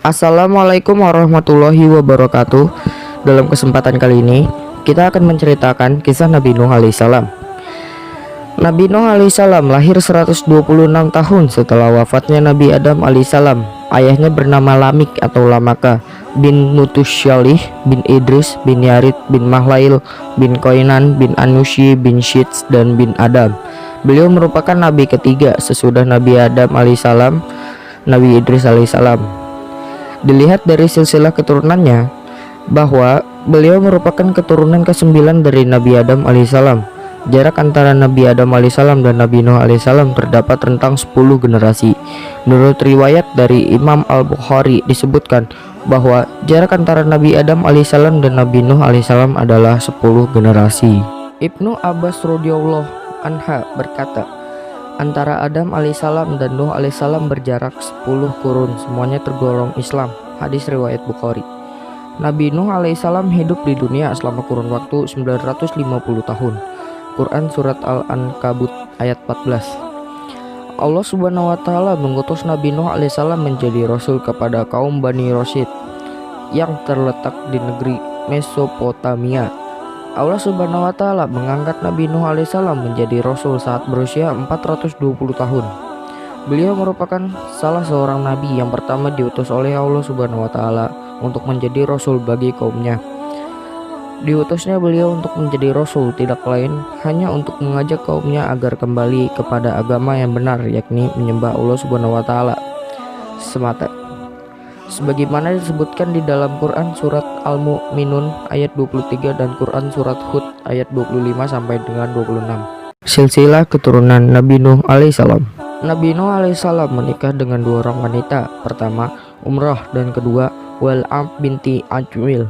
Assalamualaikum warahmatullahi wabarakatuh. Dalam kesempatan kali ini kita akan menceritakan kisah Nabi Nuh alaihissalam. Nabi Nuh alaihissalam lahir 126 tahun setelah wafatnya Nabi Adam alaihissalam. Ayahnya bernama Lamik atau Lamaka bin Mutusyalih bin Idris bin Yarid bin Mahlail bin Koinan bin Anushi bin Syits dan bin Adam. Beliau merupakan nabi ketiga sesudah Nabi Adam alaihissalam, Nabi Idris alaihissalam. Dilihat dari silsilah keturunannya bahwa beliau merupakan keturunan ke-9 dari Nabi Adam alaihissalam. Jarak antara Nabi Adam alaihissalam dan Nabi Nuh alaihissalam terdapat rentang 10 generasi. Menurut riwayat dari Imam Al-Bukhari disebutkan bahwa jarak antara Nabi Adam alaihissalam dan Nabi Nuh alaihissalam adalah 10 generasi. Ibnu Abbas radhiyallahu anha berkata, antara Adam alaihissalam dan Nuh alaihissalam berjarak 10 kurun, semuanya tergolong Islam. Hadis riwayat Bukhari. Nabi Nuh alaihissalam hidup di dunia selama kurun waktu 950 tahun. Quran surat Al-Ankabut ayat 14. Allah subhanahu wa ta'ala mengutus Nabi Nuh alaihissalam menjadi rasul kepada kaum Bani Rosid yang terletak di negeri Mesopotamia. Allah subhanahu wa ta'ala mengangkat Nabi Nuh alaihissalam menjadi rasul saat berusia 420 tahun. Beliau merupakan salah seorang nabi yang pertama diutus oleh Allah subhanahu wa ta'ala untuk menjadi rasul bagi kaumnya. Diutusnya beliau untuk menjadi rasul tidak lain hanya untuk mengajak kaumnya agar kembali kepada agama yang benar, yakni menyembah Allah subhanahu wa ta'ala semata. Sebagaimana disebutkan di dalam Quran surat Al-Mu'minun ayat 23 dan Quran surat Hud ayat 25 sampai dengan 26. Silsilah keturunan Nabi Nuh alaihissalam. Nabi Nuh alaihissalam menikah dengan 2 orang wanita. Pertama Umrah dan kedua Wal'am binti Ajwil.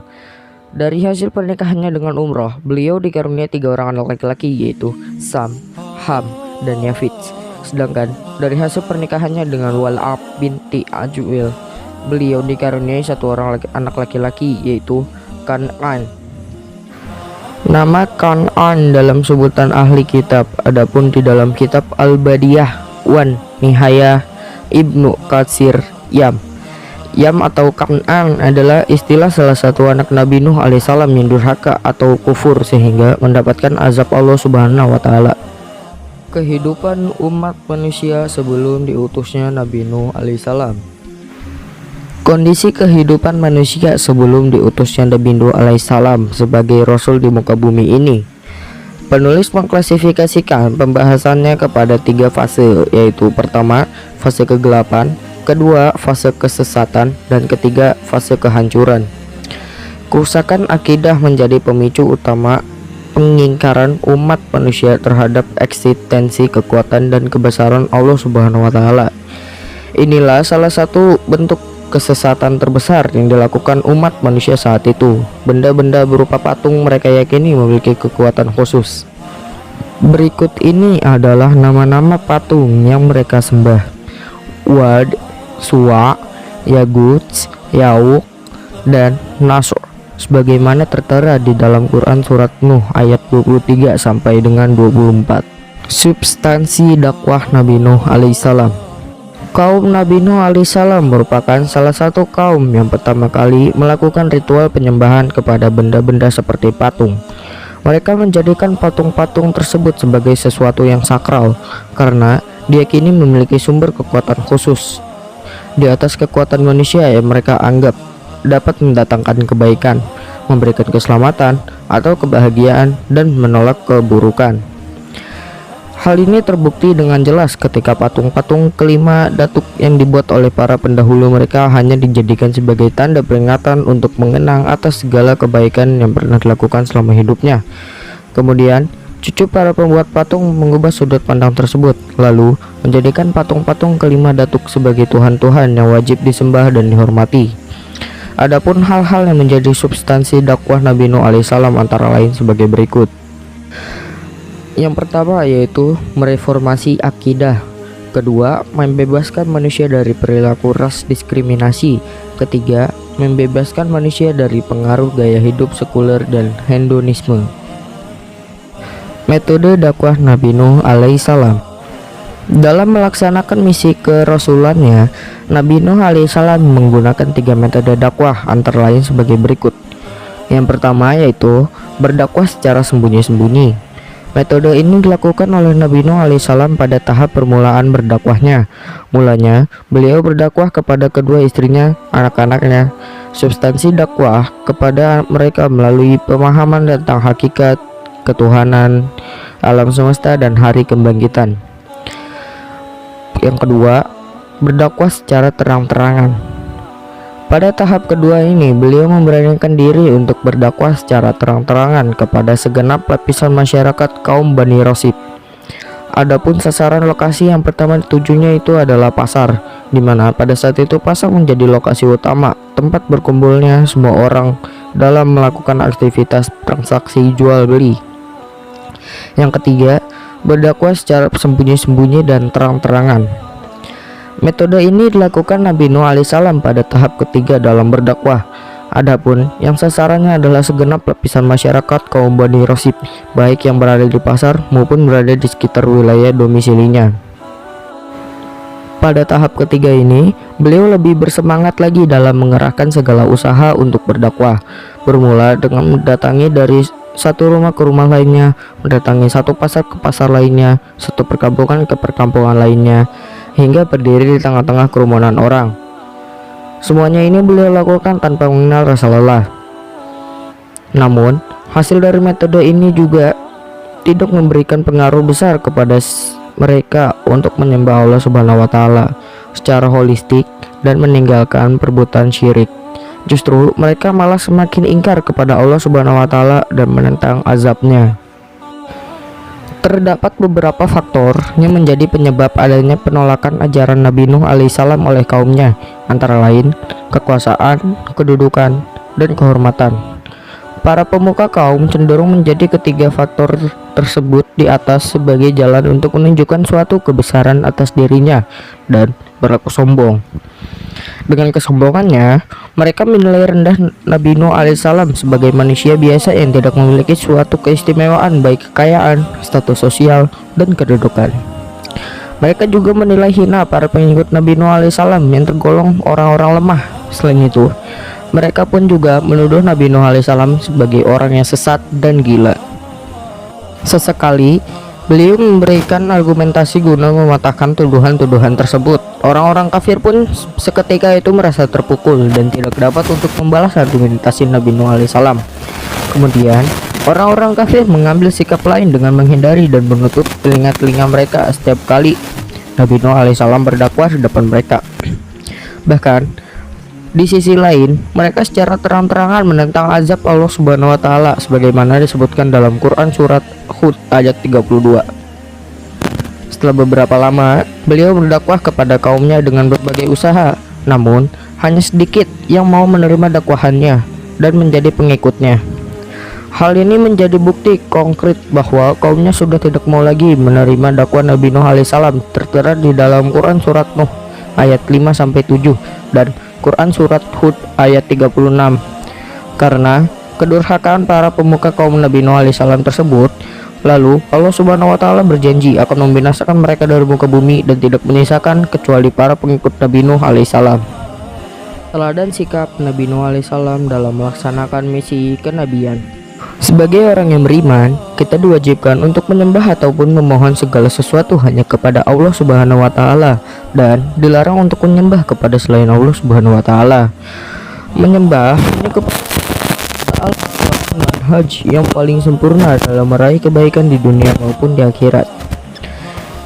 Dari hasil pernikahannya dengan Umrah, beliau dikaruniai 3 orang anak laki-laki, yaitu Sam, Ham, dan Yafid. Sedangkan dari hasil pernikahannya dengan Wal'am binti Ajwil, beliau dikaruniai 1 orang anak laki-laki, yaitu Kan'an. Nama Kan'an dalam sebutan ahli kitab, adapun di dalam kitab Al-Badiyah wan Nihayah Ibnu Katsir Yam atau Kan'an adalah istilah salah satu anak Nabi Nuh alaihissalam yang durhaka atau kufur sehingga mendapatkan azab Allah subhanahu wa ta'ala. Kehidupan umat manusia sebelum diutusnya Nabi Nuh alaihissalam. Kondisi kehidupan manusia sebelum diutusnya Nabi Nuh alaihissalam sebagai rasul di muka bumi ini. Penulis mengklasifikasikan pembahasannya kepada 3 fase, yaitu pertama fase kegelapan, kedua fase kesesatan, dan ketiga fase kehancuran. Kerusakan akidah menjadi pemicu utama pengingkaran umat manusia terhadap eksistensi, kekuatan, dan kebesaran Allah subhanahu wa ta'ala. Inilah salah satu bentuk kesesatan terbesar yang dilakukan umat manusia saat itu. Benda-benda berupa patung mereka yakini memiliki kekuatan khusus. Berikut ini adalah nama-nama patung yang mereka sembah: Wad, Suwa, Yaguts, Yauk, dan Nasr, sebagaimana tertera di dalam Quran surat Nuh ayat 23 sampai dengan 24. Substansi dakwah Nabi Nuh alaihissalam. Kaum Nabi Nuh alaihissalam merupakan salah satu kaum yang pertama kali melakukan ritual penyembahan kepada benda-benda seperti patung. Mereka menjadikan patung-patung tersebut sebagai sesuatu yang sakral karena diyakini memiliki sumber kekuatan khusus di atas kekuatan manusia yang mereka anggap dapat mendatangkan kebaikan, memberikan keselamatan atau kebahagiaan, dan menolak keburukan. Hal ini terbukti dengan jelas ketika patung-patung kelima datuk yang dibuat oleh para pendahulu mereka hanya dijadikan sebagai tanda peringatan untuk mengenang atas segala kebaikan yang pernah dilakukan selama hidupnya. Kemudian cucu para pembuat patung mengubah sudut pandang tersebut, lalu menjadikan patung-patung kelima datuk sebagai tuhan-tuhan yang wajib disembah dan dihormati. Adapun hal-hal yang menjadi substansi dakwah Nabi Nuh alaihissalam antara lain sebagai berikut. Yang pertama yaitu mereformasi akidah. Kedua, membebaskan manusia dari perilaku ras diskriminasi. Ketiga, membebaskan manusia dari pengaruh gaya hidup sekuler dan hedonisme. Metode dakwah Nabi Nuh alaihissalam. Dalam melaksanakan misi kerasulannya, Nabi Nuh alaihissalam menggunakan 3 metode dakwah antara lain sebagai berikut. Yang pertama yaitu berdakwah secara sembunyi-sembunyi. Metode ini dilakukan oleh Nabi Nuh alaihissalam pada tahap permulaan berdakwahnya. Mulanya, beliau berdakwah kepada kedua istrinya, anak-anaknya. Substansi dakwah kepada mereka melalui pemahaman tentang hakikat, ketuhanan, alam semesta, dan hari kebangkitan. Yang kedua, berdakwah secara terang-terangan. Pada tahap kedua ini, beliau memberanikan diri untuk berdakwah secara terang-terangan kepada segenap lapisan masyarakat kaum Bani Rosid. Adapun sasaran lokasi yang pertama ditujunya itu adalah pasar, di mana pada saat itu pasar menjadi lokasi utama, tempat berkumpulnya semua orang dalam melakukan aktivitas transaksi jual beli. Yang ketiga, berdakwah secara sembunyi-sembunyi dan terang-terangan. Metode ini dilakukan Nabi Nuh alaihissalam pada tahap ketiga dalam berdakwah. Adapun yang sasarannya adalah segenap lapisan masyarakat kaum Bani Rosid, baik yang berada di pasar maupun berada di sekitar wilayah domisilinya. Pada tahap ketiga ini, beliau lebih bersemangat lagi dalam mengerahkan segala usaha untuk berdakwah, bermula dengan mendatangi dari satu rumah ke rumah lainnya, mendatangi satu pasar ke pasar lainnya, satu perkampungan ke perkampungan lainnya, hingga berdiri di tengah-tengah kerumunan orang. Semuanya ini beliau lakukan tanpa mengenal rasa lelah. Namun, hasil dari metode ini juga tidak memberikan pengaruh besar kepada mereka untuk menyembah Allah Subhanahu wa Ta'ala secara holistik dan meninggalkan perbuatan syirik. Justru mereka malah semakin ingkar kepada Allah Subhanahu wa Ta'ala dan menentang azabnya. Terdapat beberapa faktor yang menjadi penyebab adanya penolakan ajaran Nabi Nuh alaihissalam oleh kaumnya, antara lain kekuasaan, kedudukan, dan kehormatan. Para pemuka kaum cenderung menjadi ketiga faktor tersebut di atas sebagai jalan untuk menunjukkan suatu kebesaran atas dirinya dan berlaku sombong. Dengan kesombongannya, mereka menilai rendah Nabi Nuh alaihissalam sebagai manusia biasa yang tidak memiliki suatu keistimewaan baik kekayaan, status sosial, dan kedudukan. Mereka juga menilai hina para pengikut Nabi Nuh alaihissalam yang tergolong orang-orang lemah. Selain itu, mereka pun juga menuduh Nabi Nuh alaihissalam sebagai orang yang sesat dan gila. Sesekali, beliau memberikan argumentasi guna mematahkan tuduhan-tuduhan tersebut. Orang-orang kafir pun seketika itu merasa terpukul dan tidak dapat untuk membalas argumentasi Nabi Nuh alaihissalam. Kemudian, orang-orang kafir mengambil sikap lain dengan menghindari dan menutup telinga-telinga mereka setiap kali Nabi Nuh alaihissalam berdakwah di depan mereka. Bahkan, di sisi lain, mereka secara terang-terangan menentang azab Allah Subhanahu wa Ta'ala sebagaimana disebutkan dalam Quran surat Hud ayat 32. Setelah beberapa lama, beliau berdakwah kepada kaumnya dengan berbagai usaha, namun hanya sedikit yang mau menerima dakwahannya dan menjadi pengikutnya. Hal ini menjadi bukti konkret bahwa kaumnya sudah tidak mau lagi menerima dakwah Nabi Nuh alaihissalam, tertera di dalam Quran surat Nuh ayat 5-7 dan Quran surat Hud ayat 36. Karena kedurhakaan para pemuka kaum Nabi Nuh alaihissalam tersebut, lalu Allah Subhanahu wa Ta'ala berjanji akan membinasakan mereka dari muka bumi dan tidak menyisakan kecuali para pengikut Nabi Nuh alaihissalam. Teladan sikap Nabi Nuh alaihissalam dalam melaksanakan misi kenabian. Sebagai orang yang beriman, kita diwajibkan untuk menyembah ataupun memohon segala sesuatu hanya kepada Allah Subhanahu wa Ta'ala dan dilarang untuk menyembah kepada selain Allah Subhanahu wa Ta'ala. Menyembah hanya kepada manhaj yang paling sempurna dalam meraih kebaikan di dunia maupun di akhirat.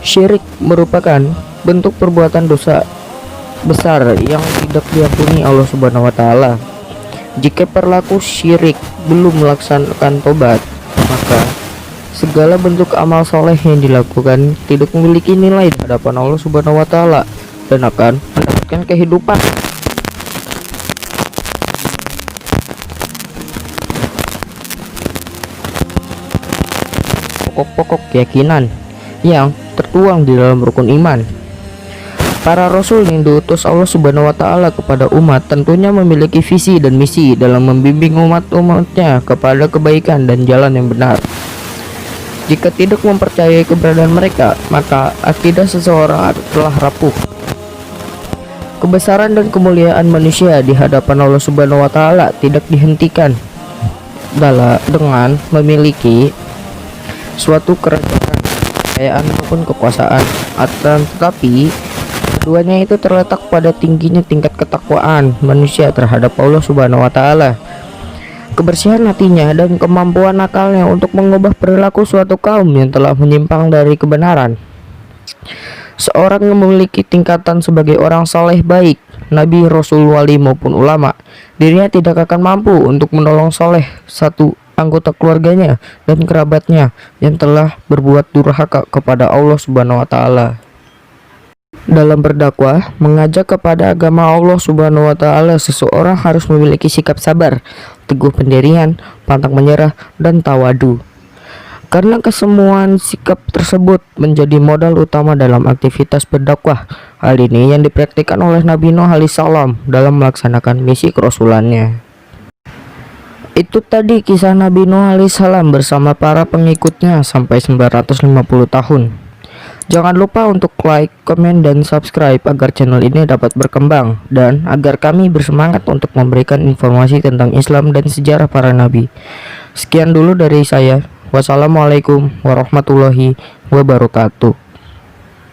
Syirik merupakan bentuk perbuatan dosa besar yang tidak diampuni Allah Subhanahu wa Ta'ala. Jika perilaku syirik belum melaksanakan tobat, maka segala bentuk amal soleh yang dilakukan tidak memiliki nilai di hadapan Allah Subhanahu wa Ta'ala dan akan mendapatkan kehidupan. Pokok-pokok keyakinan yang tertuang di dalam rukun iman. Para rasul yang diutus Allah Subhanahu wa Ta'ala kepada umat tentunya memiliki visi dan misi dalam membimbing umat-umatnya kepada kebaikan dan jalan yang benar. Jika tidak mempercayai keberadaan mereka, maka akidah seseorang telah rapuh. Kebesaran dan kemuliaan manusia di hadapan Allah Subhanahu wa taala tidak dihentikan dengan memiliki suatu kerajaan, kekayaan maupun kekuasaan, tetapi keduanya itu terletak pada tingginya tingkat ketakwaan manusia terhadap Allah Subhanahu wa taala, kebersihan hatinya dan kemampuan akalnya untuk mengubah perilaku suatu kaum yang telah menyimpang dari kebenaran. Seorang yang memiliki tingkatan sebagai orang saleh baik, nabi, rasul, wali maupun ulama, dirinya tidak akan mampu untuk menolong soleh satu anggota keluarganya dan kerabatnya yang telah berbuat durhaka kepada Allah Subhanahu wa taala. Dalam berdakwah, mengajak kepada agama Allah Subhanahu wa taala, seseorang harus memiliki sikap sabar, teguh pendirian, pantang menyerah, dan tawadu. Karena kesemuaan sikap tersebut menjadi modal utama dalam aktivitas berdakwah. Hal ini yang dipraktikkan oleh Nabi Nuh alaihissalam dalam melaksanakan misi kerasulannya. Itu tadi kisah Nabi Nuh alaihissalam bersama para pengikutnya sampai 950 tahun. Jangan lupa untuk like, komen, dan subscribe agar channel ini dapat berkembang dan agar kami bersemangat untuk memberikan informasi tentang Islam dan sejarah para nabi. Sekian dulu dari saya. Wassalamualaikum warahmatullahi wabarakatuh.